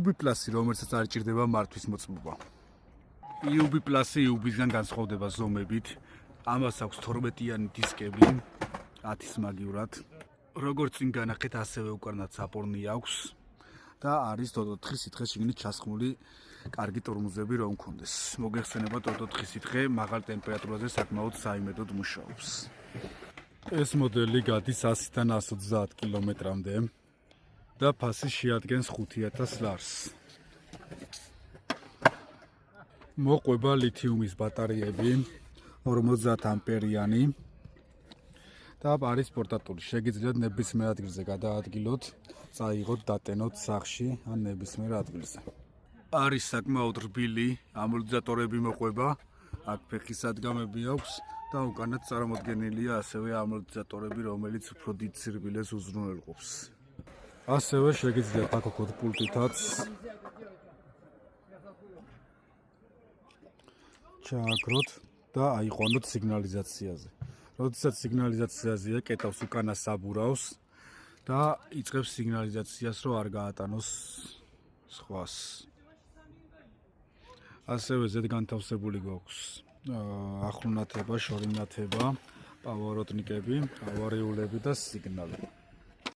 UB+, რომელსაც არ ჭირდება მართვის მოწმობა. UB+ UB-დან განსხვავდება ზომებით. ამას აქვს 12-იანი დისკები, 10-ის მაგივრად. როგორც წინ განახეთ, ასევე უკანაც საპორნი აქვს და არის TOTO 4 სითხეს შიგნით ჩასხმული კარგი ტორმუზები რომ მქონდეს. მოგეხსენება TOTO 4 სითხე მაღალ ტემპერატურაზე საკმაოდ საიმედოდ მუშაობს. ეს მოდელი გადის 100-დან 130 კილომეტრამდე და ფასი შეადგენს 5000 ლარს. მოყვება ლითიუმის ბატარეები 50 ამპერიანი და არის პორტატული. შეგიძლიათ ნებისმიერ ადგილზე გადაადგილოთ, წაიღოთ, დატენოთ სახლში ან ნებისმიერ ადგილზე. არის საკმაოდ რბილი, ამორტიზატორები მოყვება, აქ ფეხის სადგამები აქვს და უკანაც წარმოდგენილია ასევე ამორტიზატორები, რომელიც უფრო დიდ სირბილეს უზრუნველყოფს. ასევე შეგიძლიათ აკოქოთ პულტითაც ჩააქროთ და აიყვანოთ სიგნალიზაციაზე. როდესაც სიგნალიზაციაზეა, კეტავს უკანა საბურავს და იწყებს სიგნალიზაციას, რომ არ გაატანოს სხვას. ასევე ზედგანთავსებული გვაქვს ახლო ნათება, შორი ნათება, პავაროტნიკები, ავარიულები და სიგნალი.